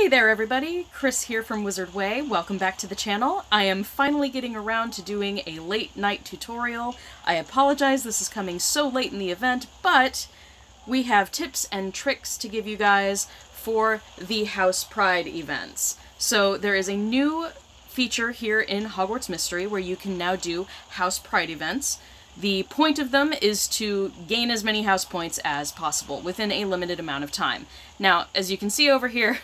Hey there everybody, Chris here from Wizard Way. Welcome back to the channel. I am finally getting around to doing a late night tutorial. I apologize this is coming so late in the event, but we have tips and tricks to give you guys for the House Pride events. So there is a new feature here in Hogwarts Mystery where you can now do House Pride events. The point of them is to gain as many house points as possible within a limited amount of time. Now, as you can see over here,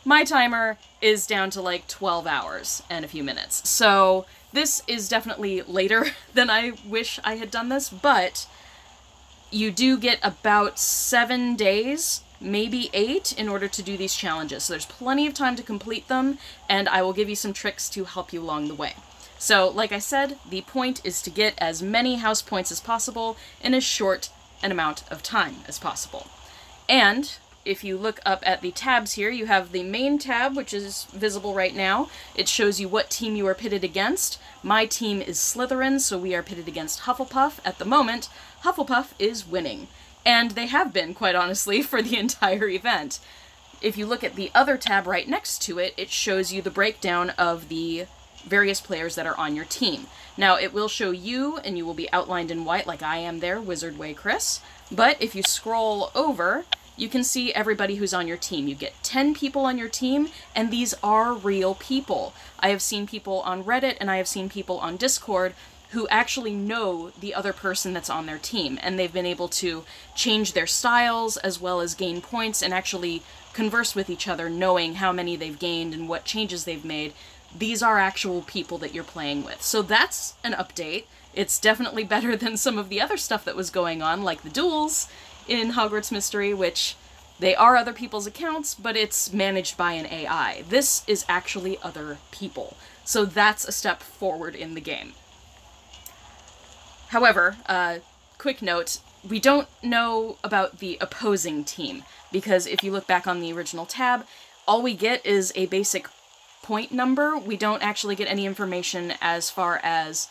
my timer is down to like 12 hours and a few minutes. So this is definitely later than I wish I had done this, but you do get about 7 days, maybe 8, in order to do these challenges. So there's plenty of time to complete them, and I will give you some tricks to help you along the way. So, like I said, the point is to get as many house points as possible in as short an amount of time as possible. And if you look up at the tabs here, you have the main tab, which is visible right now. It shows you what team you are pitted against. My team is Slytherin, so we are pitted against Hufflepuff. At the moment, Hufflepuff is winning. And they have been, quite honestly, for the entire event. If you look at the other tab right next to it, it shows you the breakdown of the various players that are on your team. Now, it will show you, and you will be outlined in white like I am there, Wizard Way Chris. But if you scroll over, you can see everybody who's on your team. You get 10 people on your team, and these are real people. I have seen people on Reddit, and I have seen people on Discord who actually know the other person that's on their team, and they've been able to change their styles as well as gain points and actually converse with each other, knowing how many they've gained and what changes they've made. These are actual people that you're playing with. So that's an update. It's definitely better than some of the other stuff that was going on, like the duels in Hogwarts Mystery, which they are other people's accounts, but it's managed by an AI. This is actually other people. So that's a step forward in the game. However, quick note, we don't know about the opposing team, because if you look back on the original tab, all we get is a basic point number. We don't actually get any information as far as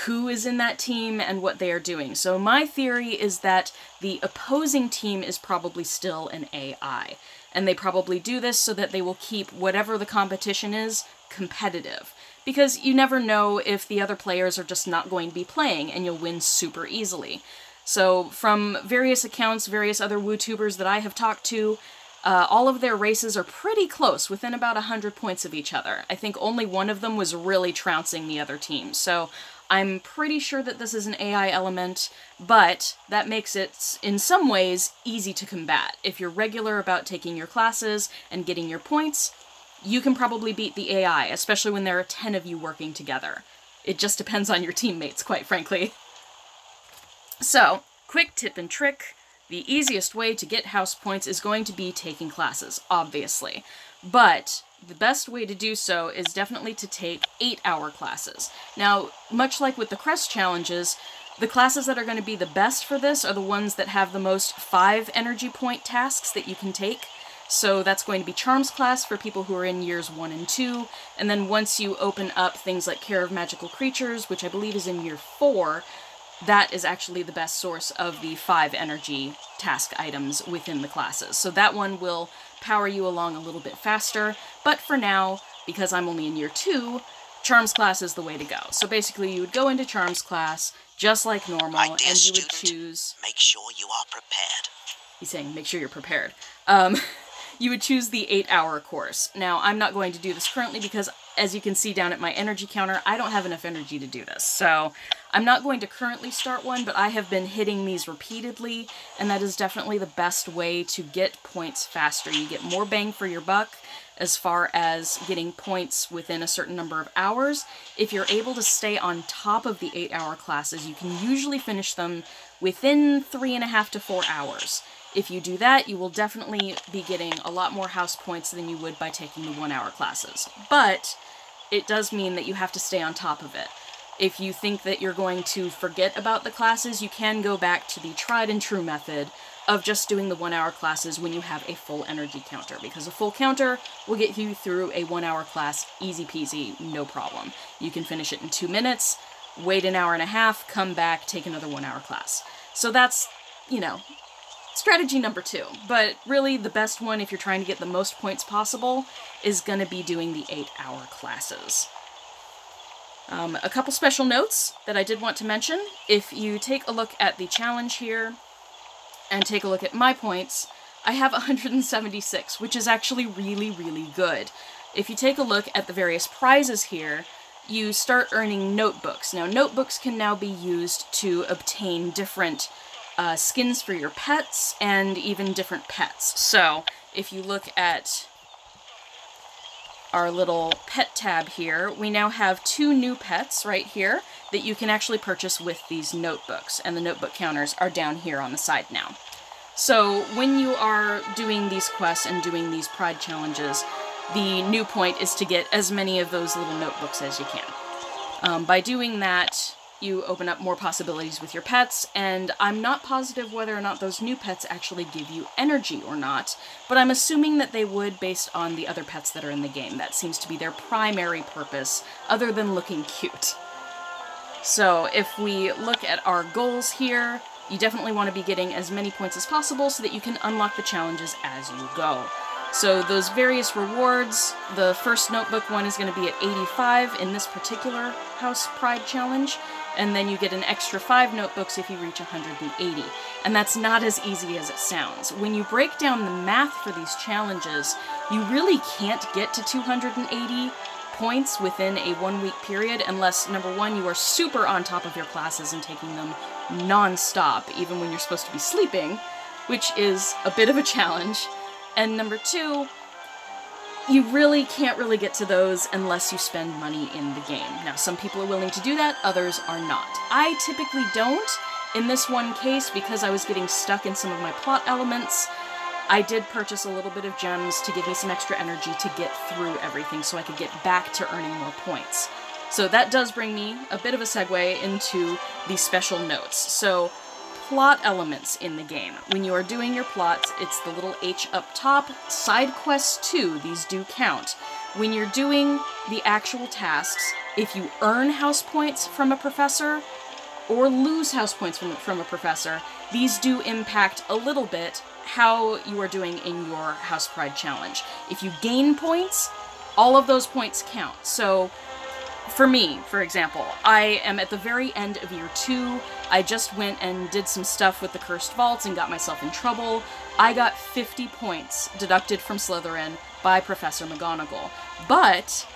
who is in that team and what they are doing. So my theory is that the opposing team is probably still an AI, and they probably do this so that they will keep whatever the competition is competitive. Because you never know if the other players are just not going to be playing and you'll win super easily. So from various accounts, various other WooTubers that I have talked to, all of their races are pretty close, within about 100 points of each other. I think only one of them was really trouncing the other team. So I'm pretty sure that this is an AI element, but that makes it, in some ways, easy to combat. If you're regular about taking your classes and getting your points, you can probably beat the AI, especially when there are 10 of you working together. It just depends on your teammates, quite frankly. So, quick tip and trick. The easiest way to get house points is going to be taking classes, obviously. But the best way to do so is definitely to take 8-hour classes. Now, much like with the Crest challenges, the classes that are going to be the best for this are the ones that have the most 5 energy point tasks that you can take. So that's going to be Charms class for people who are in years 1 and 2, and then once you open up things like Care of Magical Creatures, which I believe is in year 4, that is actually the best source of the 5 energy task items within the classes. So that one will power you along a little bit faster, but for now, because I'm only in year 2, Charms class is the way to go. So basically you would go into Charms class just like normal, and you would choose... Make sure you are prepared. He's saying, make sure you're prepared. You would choose the 8-hour course. Now, I'm not going to do this currently because, as you can see down at my energy counter, I don't have enough energy to do this. So, I'm not going to currently start one, but I have been hitting these repeatedly, and that is definitely the best way to get points faster. You get more bang for your buck as far as getting points within a certain number of hours. If you're able to stay on top of the 8-hour classes, you can usually finish them within 3.5 to 4 hours. If you do that, you will definitely be getting a lot more house points than you would by taking the 1-hour classes. But it does mean that you have to stay on top of it. If you think that you're going to forget about the classes, you can go back to the tried and true method of just doing the 1-hour classes when you have a full energy counter, because a full counter will get you through a 1-hour class easy peasy, no problem. You can finish it in 2 minutes, wait an hour and a half, come back, take another 1-hour class. So that's, you know, strategy number 2. But really, the best one, if you're trying to get the most points possible, is going to be doing the 8-hour classes. A couple special notes that I did want to mention. If you take a look at the challenge here, and take a look at my points, I have 176, which is actually really, really good. If you take a look at the various prizes here, you start earning notebooks. Now, notebooks can now be used to obtain different skins for your pets, and even different pets. So, if you look at our little pet tab here, we now have 2 new pets right here that you can actually purchase with these notebooks, and the notebook counters are down here on the side now. So when you are doing these quests and doing these pride challenges, the new point is to get as many of those little notebooks as you can. By doing that, you open up more possibilities with your pets, and I'm not positive whether or not those new pets actually give you energy or not, but I'm assuming that they would based on the other pets that are in the game. That seems to be their primary purpose, other than looking cute. So if we look at our goals here, you definitely want to be getting as many points as possible so that you can unlock the challenges as you go. So those various rewards, the first notebook one is going to be at 85 in this particular House Pride Challenge, and then you get an extra 5 notebooks if you reach 180. And that's not as easy as it sounds. When you break down the math for these challenges, you really can't get to 280 points within a 1-week period unless, number 1, you are super on top of your classes and taking them non-stop, even when you're supposed to be sleeping, which is a bit of a challenge. And number 2, you really can't really get to those unless you spend money in the game. Now, some people are willing to do that, others are not. I typically don't. In this one case, because I was getting stuck in some of my plot elements, I did purchase a little bit of gems to give me some extra energy to get through everything so I could get back to earning more points. So that does bring me a bit of a segue into the special notes. So, plot elements in the game. When you are doing your plots, it's the little H up top. Side quests too, these do count. When you're doing the actual tasks, if you earn house points from a professor, or lose house points from a professor, these do impact a little bit how you are doing in your House Pride Challenge. If you gain points, all of those points count. So, for me, for example, I am at the very end of year 2. I just went and did some stuff with the Cursed Vaults and got myself in trouble. I got 50 points deducted from Slytherin by Professor McGonagall. But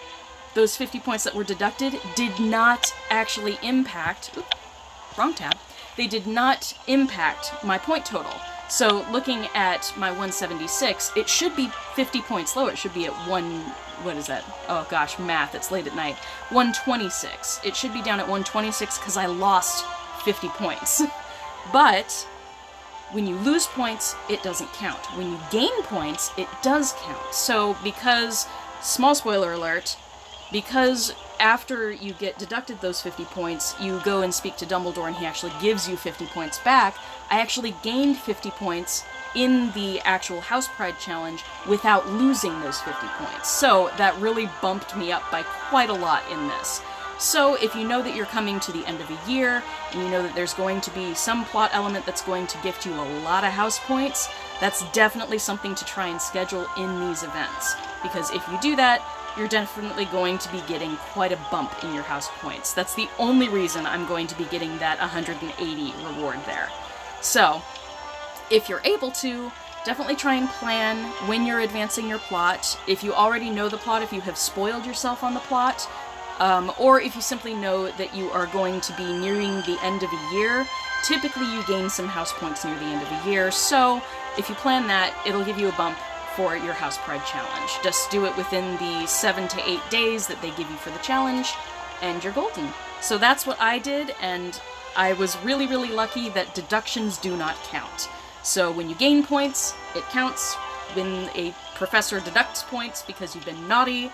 those 50 points that were deducted did not actually impact... Oops, wrong tab. They did not impact my point total. So looking at my 176, it should be 50 points lower. It should be at what is that? Oh gosh, math, it's late at night. 126. It should be down at 126 because I lost 50 points. But when you lose points, it doesn't count. When you gain points, it does count. So because, small spoiler alert, because after you get deducted those 50 points, you go and speak to Dumbledore and he actually gives you 50 points back, I actually gained 50 points in the actual House Pride Challenge without losing those 50 points. So that really bumped me up by quite a lot in this. So if you know that you're coming to the end of a year, and you know that there's going to be some plot element that's going to gift you a lot of house points, that's definitely something to try and schedule in these events. Because if you do that, you're definitely going to be getting quite a bump in your house points. That's the only reason I'm going to be getting that 180 reward there. So, if you're able to, definitely try and plan when you're advancing your plot. If you already know the plot, if you have spoiled yourself on the plot, or if you simply know that you are going to be nearing the end of a year, typically you gain some house points near the end of a year, so if you plan that, it'll give you a bump for your House Pride Challenge. Just do it within the 7 to 8 days that they give you for the challenge, and you're golden. So that's what I did, and I was really, really lucky that deductions do not count. So when you gain points, it counts. When a professor deducts points because you've been naughty,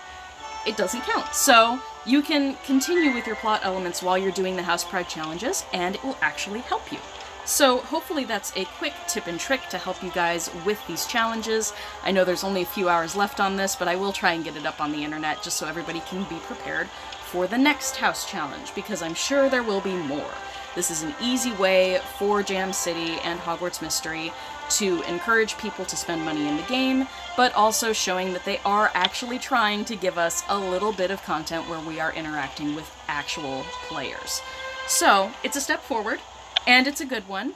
it doesn't count. So you can continue with your plot elements while you're doing the House Pride challenges, and it will actually help you. So hopefully that's a quick tip and trick to help you guys with these challenges. I know there's only a few hours left on this, but I will try and get it up on the internet just so everybody can be prepared for the next house challenge, because I'm sure there will be more. This is an easy way for Jam City and Hogwarts Mystery to encourage people to spend money in the game, but also showing that they are actually trying to give us a little bit of content where we are interacting with actual players. So, it's a step forward, and it's a good one,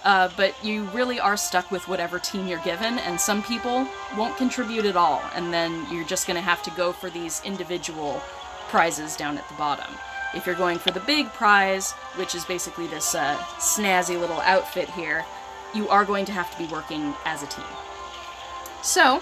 but you really are stuck with whatever team you're given, and some people won't contribute at all, and then you're just going to have to go for these individual prizes down at the bottom. If you're going for the big prize, which is basically this snazzy little outfit here, you are going to have to be working as a team. So,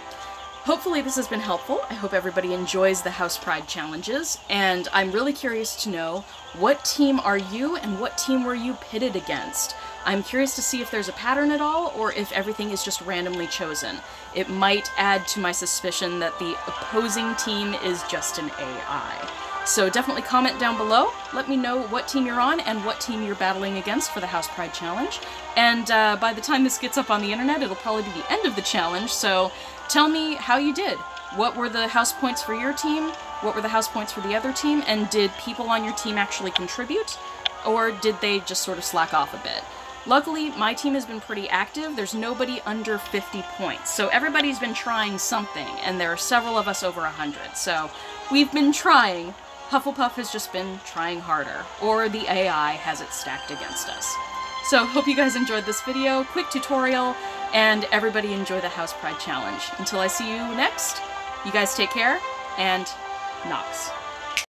hopefully this has been helpful. I hope everybody enjoys the House Pride challenges, and I'm really curious to know, what team are you and what team were you pitted against? I'm curious to see if there's a pattern at all, or if everything is just randomly chosen. It might add to my suspicion that the opposing team is just an AI. So definitely comment down below, let me know what team you're on and what team you're battling against for the House Pride Challenge. And by the time this gets up on the internet, it'll probably be the end of the challenge, so tell me how you did. What were the house points for your team? What were the house points for the other team? And did people on your team actually contribute? Or did they just sort of slack off a bit? Luckily, my team has been pretty active. There's nobody under 50 points, so everybody's been trying something, and there are several of us over 100, so we've been trying. Hufflepuff has just been trying harder, or the AI has it stacked against us. So, hope you guys enjoyed this video, quick tutorial, and everybody enjoy the House Pride Challenge. Until I see you next, you guys take care, and Nox.